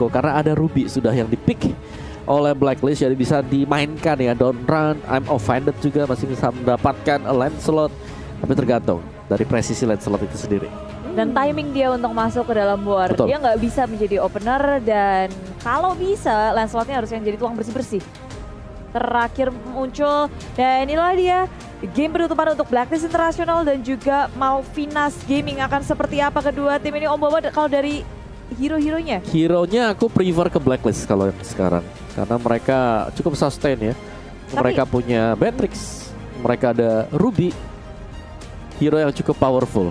resiko karena ada Ruby sudah yang di-pick oleh Blacklist, jadi bisa dimainkan ya. Don't run, I'm offended juga masih bisa mendapatkan Lancelot, tapi tergantung dari presisi Lancelot itu sendiri. Dan timing dia untuk masuk ke dalam war. Betul. Dia nggak bisa menjadi opener dan kalau bisa Lancelotnya harus yang jadi tuang bersih-bersih. Terakhir muncul dan inilah dia game penutupan untuk Blacklist International dan juga Malvinas Gaming. Akan seperti apa kedua tim ini Om Boba kalau dari hero-heronya? Hero-nya aku prefer ke Blacklist kalau yang sekarang. Karena mereka cukup sustain ya. Mereka punya Beatrix, mereka ada Ruby. Hero yang cukup powerful.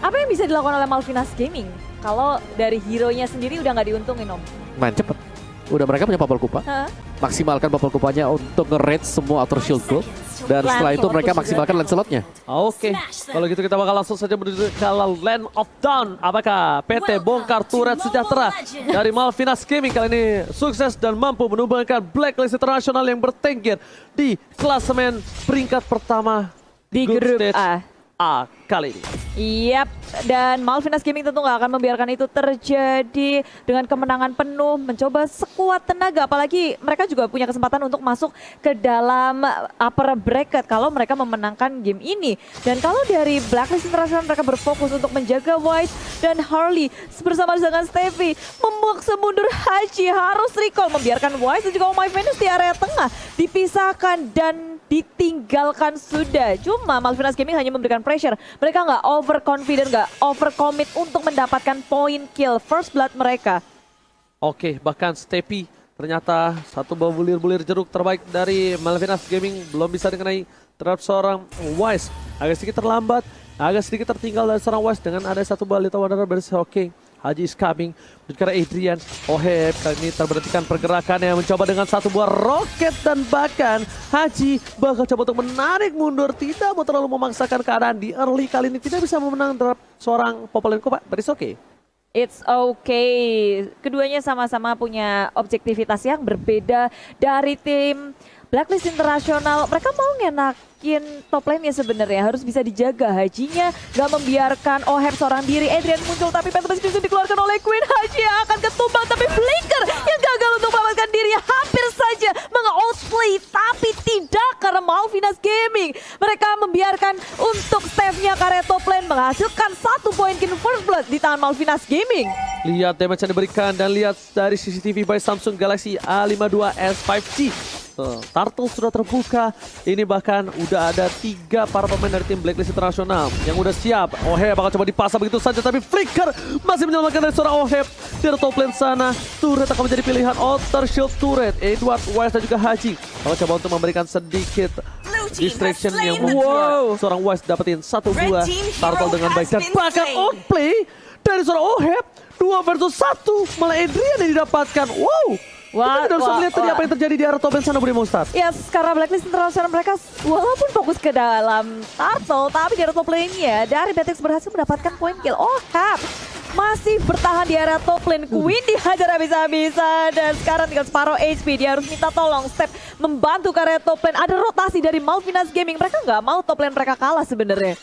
Apa yang bisa dilakukan oleh Malvinas Gaming? Kalau dari hero-nya sendiri udah nggak diuntungin Om? Main cepet. Udah mereka punya Papal Kupa. Maksimalkan Papal Kupanya untuk nge-raid semua Outer Shield Gold. Dan setelah itu mereka maksimalkan Lancelotnya. Oke, kalau gitu kita bakal langsung saja menuju ke Land of Dawn. Apakah PT Bongkar Turret Sejahtera dari Malvinas Gaming kali ini sukses dan mampu menumbangkan Blacklist International yang bertengger di klasemen peringkat pertama di grup A kali ini. Yap, dan Malvinas Gaming tentu nggak akan membiarkan itu terjadi dengan kemenangan penuh, mencoba sekuat tenaga. Apalagi mereka juga punya kesempatan untuk masuk ke dalam upper bracket kalau mereka memenangkan game ini. Dan kalau dari Blacklist International mereka berfokus untuk menjaga Wise dan Harley bersama dengan Steffi. Memaksa mundur Haji, harus recall, membiarkan Wise dan juga Oh My Venus di area tengah dipisahkan dan ditinggalkan sudah. Cuma Malvinas Gaming hanya memberikan pressure. Mereka nggak overconfident, nggak overcommit untuk mendapatkan point kill first blood mereka. Oke, bahkan Steffi ternyata satu bulir jeruk terbaik dari Malvinas Gaming belum bisa dikenai terhadap seorang Wise. Agak sedikit terlambat, agak sedikit tertinggal dari seorang Wise dengan ada satu buah Little Wanderer versus Hawking. Haji is coming, karena Adrian Oheb kali ini terberhentikan pergerakannya, mencoba dengan satu buah roket dan bahkan Haji bakal coba untuk menarik mundur, tidak mau terlalu memaksakan keadaan di early kali ini, tidak bisa memenang terhadap seorang Popolenko Pak, but it's okay. It's okay, keduanya sama-sama punya objektivitas yang berbeda dari tim Blacklist International. Mereka mau ngenakin top lane-nya sebenarnya, harus bisa dijaga Hajinya, gak membiarkan Oheb seorang diri. Adrian muncul tapi Phantom bisa dikeluarkan oleh Queen. Haji akan ketumbang tapi Flicker yang gagal untuk menyelamatkan dirinya, hampir saja menge-outplay tapi tidak karena Malvinas Gaming. Mereka membiarkan untuk Steph-nya karya top lane menghasilkan 1 poin kill first blood di tangan Malvinas Gaming. Lihat damage yang diberikan dan lihat dari CCTV by Samsung Galaxy A52s 5G. Turtle sudah terbuka. Ini bahkan udah ada 3 para pemain dari tim Blacklist International yang udah siap. Oheb bakal coba dipasang begitu saja, tapi Flicker masih menyelamatkan dari seorang Oheb. Di top lane sana, turret akan menjadi pilihan. Outer Shield turret, Edward, Wise dan juga Haji bakal coba untuk memberikan sedikit distraction yang membuat seorang Wise dapetin satu buah Turtle dengan baik. Dan bahkan outplay dari seorang Oheb, 2 versus 1, malah Adrian yang didapatkan. Wow. Kita tidak bisa melihat tadi apa yang terjadi di area top lane sana, Budi Mustad. Yes, karena Blacklist International mereka walaupun fokus ke dalam Turtle, tapi di area top lane-nya dari Beatrix berhasil mendapatkan point kill. Oheb masih bertahan di area top lane. Queen dihajar habis-habisan dan sekarang tinggal separuh HP. Dia harus minta tolong Step membantu ke area top lane. Ada rotasi dari Malvinas Gaming. Mereka nggak mau top lane mereka kalah sebenarnya.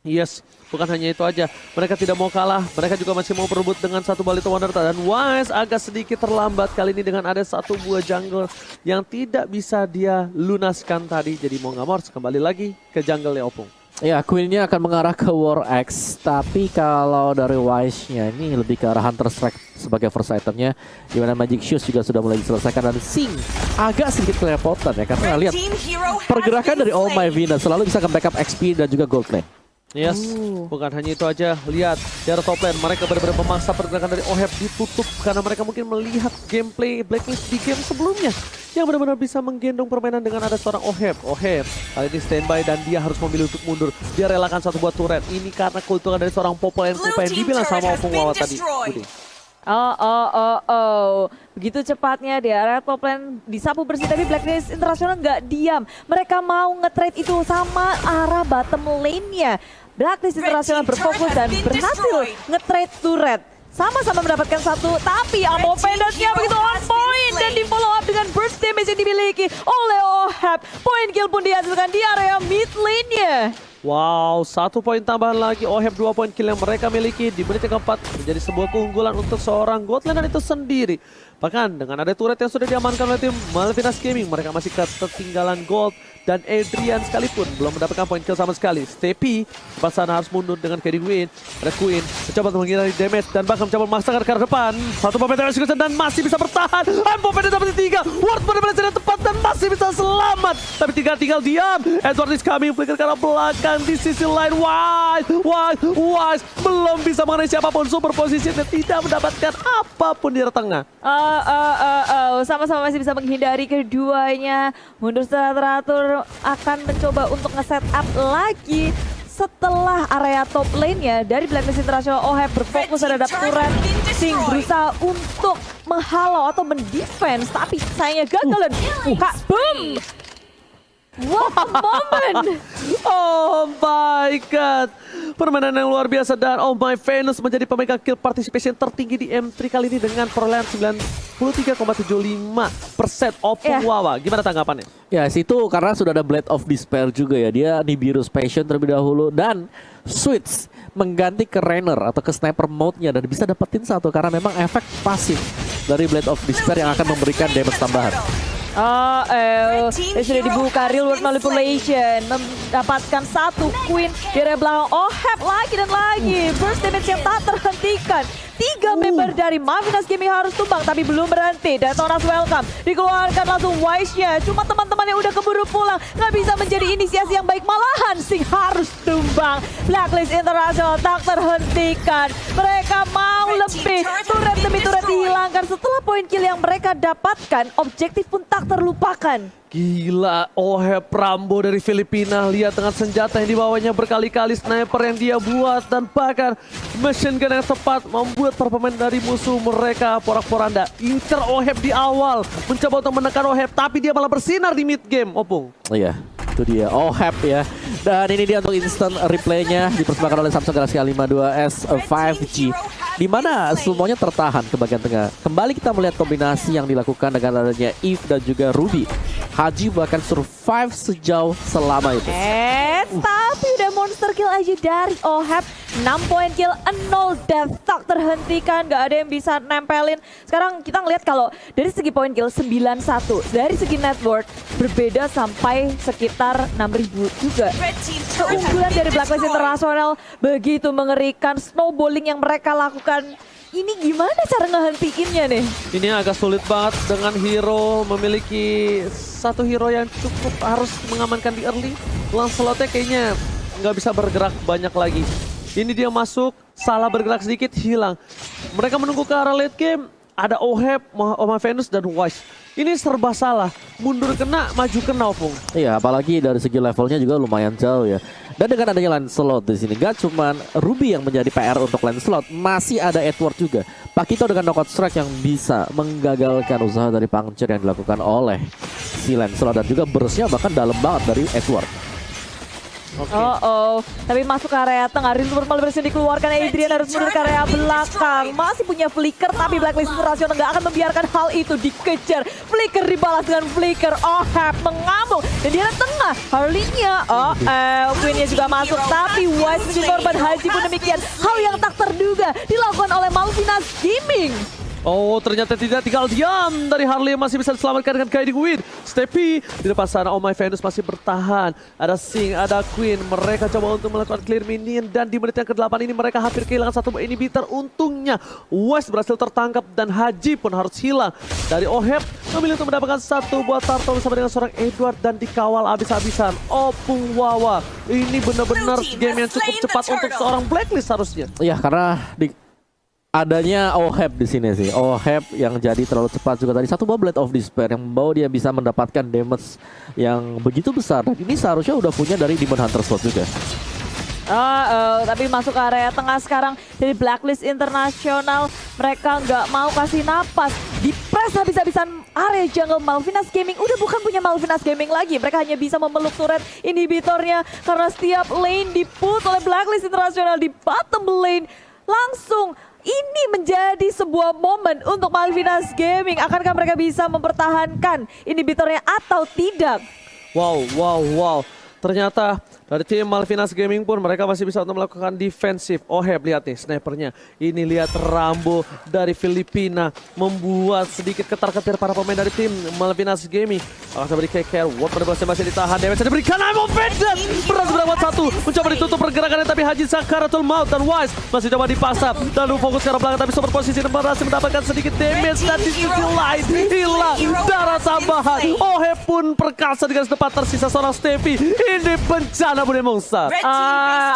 Yes, bukan hanya itu aja. Mereka tidak mau kalah. Mereka juga masih mau berebut dengan satu Little Wanderer. Dan Wise agak sedikit terlambat kali ini dengan ada satu buah jungle yang tidak bisa dia lunaskan tadi. Jadi mau nggak mau harus kembali lagi ke jungle-nya Opung. Ya, Queen-nya akan mengarah ke War Axe, tapi kalau dari Wise-nya ini lebih ke arah Hunter Strike sebagai first itemnya, di mana Magic Shoes juga sudah mulai diselesaikan dan Sing agak sedikit kelepotan ya, karena lihat pergerakan dari All My Venus selalu bisa ke backup XP dan juga gold lane. Yes, bukan hanya itu aja. Lihat di area top lane mereka benar-benar memaksa pergerakan dari Oheb ditutup karena mereka mungkin melihat gameplay Blacklist di game sebelumnya yang benar-benar bisa menggendong permainan dengan ada seorang Oheb. Oheb kali ini standby dan dia harus memilih untuk mundur. Dia relakan satu buah turret. Ini karena keuntungan dari seorang Popolenko yang dibilang sama Opung Wawa tadi. Budi. Begitu cepatnya di area top lane disapu bersih, tapi Blacklist International nggak diam. Mereka mau nge-trade itu sama arah bottom lane-nya. Blacklist International berfokus dan berhasil nge-trade turret. Sama-sama mendapatkan satu, tapi ammo pendantnya begitu on point dan di follow up dengan burst damage yang dimiliki oleh Oheb. Point kill pun dihasilkan di area mid lane-nya. Wow, 1 poin tambahan lagi. Oheb 2 poin kill yang mereka miliki di menit yang keempat menjadi sebuah keunggulan untuk seorang Godlander itu sendiri. Bahkan dengan ada turret yang sudah diamankan oleh tim Malvinas Gaming, mereka masih ketinggalan gold. Dan Adrian sekalipun belum mendapatkan poin kill sama sekali. Stepi pas sana harus mundur dengan Kedi Queen. Red Queen mencoba untuk menghindari damage dan bahkan mencoba memaksakan ke arah depan. Satu pemain damage dan masih bisa bertahan. Pemain dapat 3. Ward pada berhasil tepat dan masih bisa selamat. Tapi tinggal diam. Edward is coming, flicker ke arah belakang di sisi lain. Wise belum bisa mengenai siapapun. Super position dan tidak mendapatkan apapun di arah tengah. Sama-sama masih bisa menghindari keduanya. Mundur secara teratur, akan mencoba untuk nge-set up lagi setelah area top lane-nya dari Blacklist International. Oheb berfokus terhadap turret. Sing berusaha untuk menghalau atau mendefense, tapi sayangnya gagal dan Kak boom. What a moment! Oh my god, permainan yang luar biasa dan Oh My Venus menjadi pemegang kill participation tertinggi di M3 kali ini dengan perolehan 93,75% Opung Wawa. Gimana tanggapannya? Ya situ karena sudah ada Blade of Despair juga ya. Dia Nibiru's Passion terlebih dahulu dan switch mengganti ke Rainer atau ke sniper mode-nya dan bisa dapetin satu karena memang efek pasif dari Blade of Despair yang akan memberikan damage tambahan. Sudah dibuka real world manipulation, mendapatkan satu Queen di area belakang. Oheb lagi dan lagi, burst damage yang tak terhentikan. 3 member dari Malvinas Gaming harus tumbang, tapi belum berhenti. Detonas welcome, dikeluarkan langsung Wise-nya. Cuma teman-teman yang udah keburu pulang, nggak bisa menjadi inisiasi yang baik. Malahan Sing harus tumbang. Blacklist International tak terhentikan. Mereka mau lebih. Turret demi turret dihilangkan. Setelah poin kill yang mereka dapatkan, objektif pun tak terlupakan. Gila, Oheb Rambo dari Filipina. Lihat dengan senjata yang dibawanya berkali-kali sniper yang dia buat. Dan bahkan machine gun yang tepat membuat para pemain dari musuh mereka porak-poranda. Incer Oheb di awal, mencoba untuk menekan Oheb, tapi dia malah bersinar di mid game, Opung. Iya, itu dia Oheb ya. Dan ini dia untuk instant replaynya dipersembahkan oleh Samsung Galaxy A52s 5G. Di mana semuanya tertahan ke bagian tengah. Kembali kita melihat kombinasi yang dilakukan dengan adanya Eve dan juga Ruby. Haji bahkan survive sejauh selama itu. Tapi udah monster kill aja dari Oheb. 6 poin kill, 0 death, tak terhentikan, gak ada yang bisa nempelin. Sekarang kita ngeliat kalau dari segi poin kill 9-1, dari segi net worth berbeda sampai sekitar 6.000 juga. Keunggulan dari Blacklist International begitu mengerikan, snowballing yang mereka lakukan. Ini gimana cara ngehentiin-nya nih? Ini agak sulit banget dengan hero memiliki satu hero yang cukup harus mengamankan di early. Lancelotnya kayaknya nggak bisa bergerak banyak lagi. Ini dia masuk, salah bergerak sedikit, hilang. Mereka menunggu ke arah late game, ada Oheb, Oma Venus, dan Wise. Ini serba salah, mundur kena, maju kena, Opung. Iya, apalagi dari segi levelnya juga lumayan jauh ya. Dan dengan adanya Lancelot di sini, gak cuman Ruby yang menjadi PR untuk Lancelot, masih ada Edward juga. Pakito dengan knockout strike yang bisa menggagalkan usaha dari puncture yang dilakukan oleh si Lancelot. Dan juga burstnya bahkan dalam banget dari Edward. Tapi masuk ke area tengah, Real World Malversion dikeluarkan, Adrian harus mundur ke area belakang. Masih punya flicker, tapi Blacklist International nggak akan membiarkan hal itu dikejar. Flicker dibalas dengan flicker, Oheb mengamuk. Dan di area tengah, Harley-nya, Queen-nya juga masuk. Tapi Wise menjadi korban, Haji pun demikian. Hal yang tak terduga dilakukan oleh Malvinas Gaming. Oh, ternyata tidak, tinggal diam dari Harley masih bisa diselamatkan dengan Guiding Wind. Stepi di depan sana, Oh My Venus masih bertahan. Ada Sing, ada Queen. Mereka coba untuk melakukan clear minion dan di menit yang ke-8 ini mereka hampir kehilangan satu inhibitor. Untungnya West berhasil tertangkap dan Haji pun harus hilang. Dari Oheb memilih untuk mendapatkan satu buah turtle bersama dengan seorang Edward dan dikawal habis-habisan. Opung Wawa. Ini benar-benar game yang cukup cepat untuk seorang Blacklist harusnya. Iya, karena adanya Oheb di sini sih. Oheb yang jadi terlalu cepat juga tadi. Satu buah Blade of Despair yang membawa dia bisa mendapatkan damage yang begitu besar. Dan ini seharusnya udah punya dari Demon Hunter slot juga. Tapi masuk ke area tengah sekarang dari Blacklist International. Mereka nggak mau kasih napas. Di press habis-habisan area jungle. Malvinas Gaming udah bukan punya Malvinas Gaming lagi. Mereka hanya bisa memeluk turret inhibitornya. Karena setiap lane di-push oleh Blacklist International di bottom lane. Langsung ini menjadi sebuah momen untuk Malvinas Gaming. Akankah mereka bisa mempertahankan inhibitornya atau tidak? Wow. Ternyata Dari tim Malvinas Gaming pun mereka masih bisa untuk melakukan defensif. Oheb lihat nih snipernya. Ini lihat Rambo dari Filipina membuat sedikit ketar-ketir para pemain dari tim Malvinas Gaming. Akan beri KKL, Watt pada bola masih ditahan. Damage yang diberikan Imo Vendan. Berhasil mendapat satu. Mencoba ditutup pergerakannya tapi Haji Sakaratul Maut dan Wise masih coba dipasap. Dan fokus ke arah belakang tapi super posisi dan berhasil mendapatkan sedikit damage. Dan di sisi lain hilang darah tambahan. Oheb pun perkasa dengan tepat tersisa seorang Steffi. Ini bencana Bude Monster.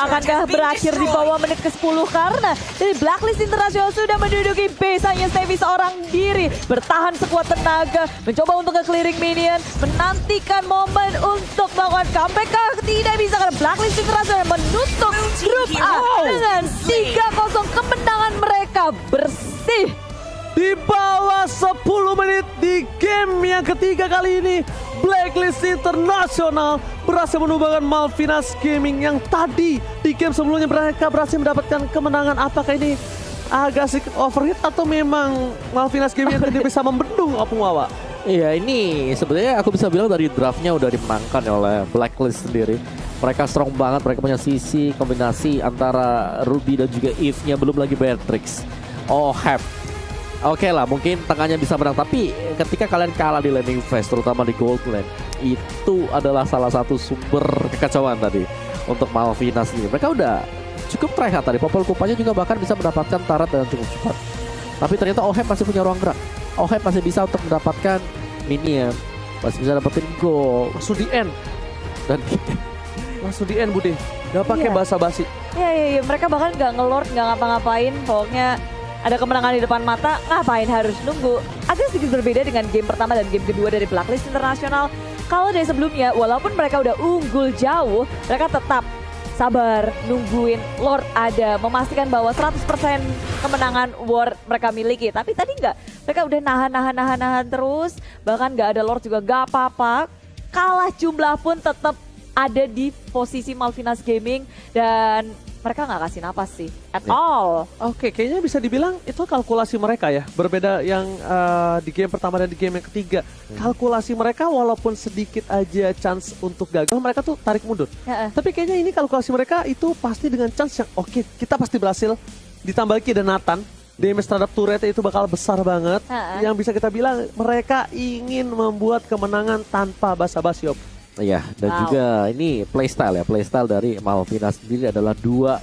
Akankah berakhir di bawah menit ke-10 karena dari Blacklist International sudah menduduki base-nya Steffi seorang diri. Bertahan sekuat tenaga, mencoba untuk ke-clearing minion, menantikan momen untuk melakukan comeback. Tidak bisa karena Blacklist International menutup grup A dengan 3-0 kemenangan mereka bersih. Di bawah 10 menit di game yang ketiga kali ini, Blacklist International berhasil menumbangkan Malvinas Gaming yang tadi di game sebelumnya mereka berhasil mendapatkan kemenangan. Apakah ini agak sedikit overhit atau memang Malvinas Gaming yang tidak bisa membendung Opung Wawa? Iya, ini sebenarnya aku bisa bilang dari draftnya udah dimenangkan oleh Blacklist sendiri. Mereka strong banget, mereka punya sisi kombinasi antara Ruby dan juga Eve-nya, belum lagi Beatrix. Oheb. Oke lah, mungkin tengahnya bisa menang, tapi ketika kalian kalah di landing phase, terutama di Gold Lane, itu adalah salah satu sumber kekacauan tadi untuk Malvinas ini. Mereka udah cukup tryhard tadi, Popol Kupanya juga bahkan bisa mendapatkan turret dengan cukup cepat. Tapi ternyata Oheb masih punya ruang gerak. Oheb masih bisa untuk mendapatkan minion, masih bisa dapetin goal. Langsung di end. Dan langsung di end Bude, gak pakai basa-basi. Iya, mereka bahkan nggak ngelord, nggak ngapa-ngapain, pokoknya ada kemenangan di depan mata, ngapain harus nunggu. Agak sedikit berbeda dengan game pertama dan game kedua dari Blacklist International. Kalau dari sebelumnya, walaupun mereka udah unggul jauh, mereka tetap sabar, nungguin Lord ada, memastikan bahwa 100% kemenangan War mereka miliki. Tapi tadi enggak, mereka udah nahan terus, bahkan nggak ada Lord juga nggak apa-apa. Kalah jumlah pun tetap ada di posisi Malvinas Gaming dan mereka nggak kasih napas sih, at all. Oke, kayaknya bisa dibilang itu kalkulasi mereka ya. Berbeda yang di game pertama dan di game yang ketiga. Kalkulasi mereka walaupun sedikit aja chance untuk gagal, mereka tuh tarik mundur. Tapi kayaknya ini kalkulasi mereka itu pasti dengan chance yang oke, kita pasti berhasil. Ditambah lagi ada Nathan, damage terhadap turret itu bakal besar banget. Yang bisa kita bilang mereka ingin membuat kemenangan tanpa basa-basi. iya, dan juga ini playstyle ya. Playstyle dari Malvinas sendiri adalah dua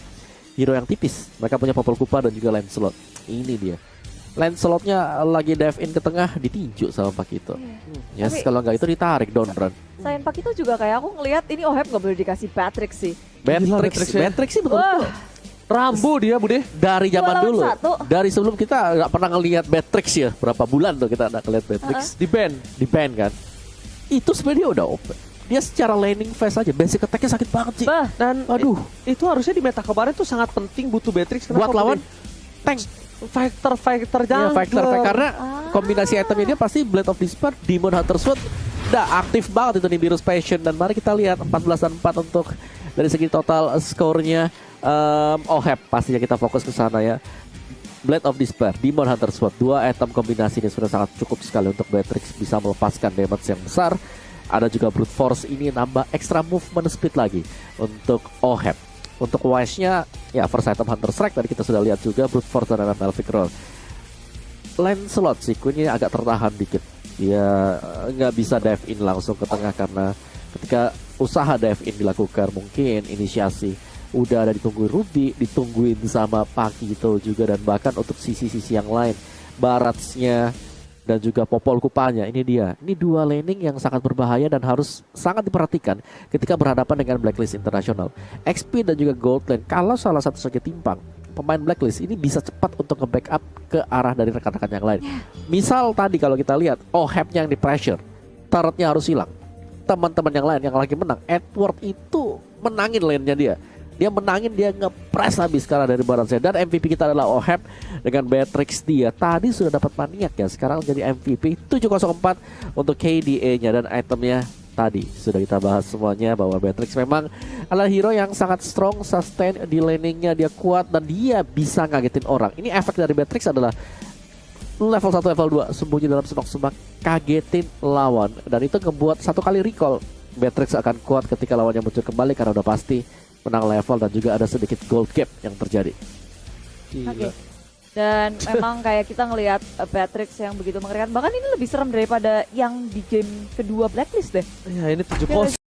hero yang tipis. Mereka punya Popol Kupa dan juga Lancelot. Ini dia. Lancelotnya lagi dive in ke tengah, ditinju sama Pakito. Yes, kalau nggak itu ditarik down run. Selain Pakito juga kayak aku ngelihat ini Oheb nggak boleh dikasih Patrick sih. Beatrix sih betul-betul. Rambo dia Bude. Dari zaman 2 lawan dulu. 1. Dari sebelum kita nggak pernah ngelihat Beatrix ya. Berapa bulan tuh kita nggak ngelihat Beatrix. Di ban. Di ban kan. Itu sebenarnya dia udah open. Dia secara laning phase aja, basic attack-nya sakit banget sih. Dan aduh, itu harusnya di meta kemarin tuh sangat penting butuh Beatrix. buat lawan tank. Fighter Iya, jungle. fighter karena kombinasi itemnya dia pasti Blade of Despair, Demon Hunter Sword. Udah aktif banget itu nih Virus Passion. Dan mari kita lihat 14-4 untuk dari segi total skornya. Oheb pastinya kita fokus ke sana ya. Blade of Despair, Demon Hunter Sword, 2 item kombinasi ini sudah sangat cukup sekali untuk Beatrix bisa melepaskan damage yang besar. Ada juga Brute Force ini nambah extra movement speed lagi untuk Oheb. Untuk Wise-nya ya first item Hunter Strike tadi kita sudah lihat juga Brute Force dan Melvic Roll. Lancelot sih ini agak tertahan dikit. Dia nggak bisa dive in langsung ke tengah karena ketika usaha dive in dilakukan mungkin inisiasi udah ada ditungguin Ruby, ditungguin sama Pakito juga dan bahkan untuk sisi-sisi yang lain Baratsnya dan juga Popol Kupanya. Ini dia. Ini dua laning yang sangat berbahaya dan harus sangat diperhatikan ketika berhadapan dengan Blacklist International. XP dan juga Gold Lane, kalau salah satu saja timpang, pemain Blacklist ini bisa cepat untuk nge-backup ke arah dari rekan-rekan yang lain. Misal tadi kalau kita lihat, Oheb-nya yang di pressure, turretnya harus hilang. Teman-teman yang lain yang lagi menang, Edward itu menangin lane-nya dia. Dia menangin, dia nge-press habis kalah dari Baratsnya. Dan MVP kita adalah Oheb dengan Beatrix dia. Tadi sudah dapat maniak ya, sekarang jadi MVP 704 untuk KDA-nya. Dan itemnya tadi sudah kita bahas semuanya bahwa Beatrix memang adalah hero yang sangat strong, sustain di laning-nya, dia kuat dan dia bisa ngagetin orang. Ini efek dari Beatrix adalah level 1, level 2 sembunyi dalam semak-semak, kagetin lawan. Dan itu ngebuat satu kali recall Matrix akan kuat ketika lawannya muncul kembali karena udah pasti menang level dan juga ada sedikit gold gap yang terjadi. Oke. Dan memang kayak kita ngelihat Patrick yang begitu mengerikan. Bahkan ini lebih serem daripada yang di game kedua Blacklist deh. Ya ini 7-0.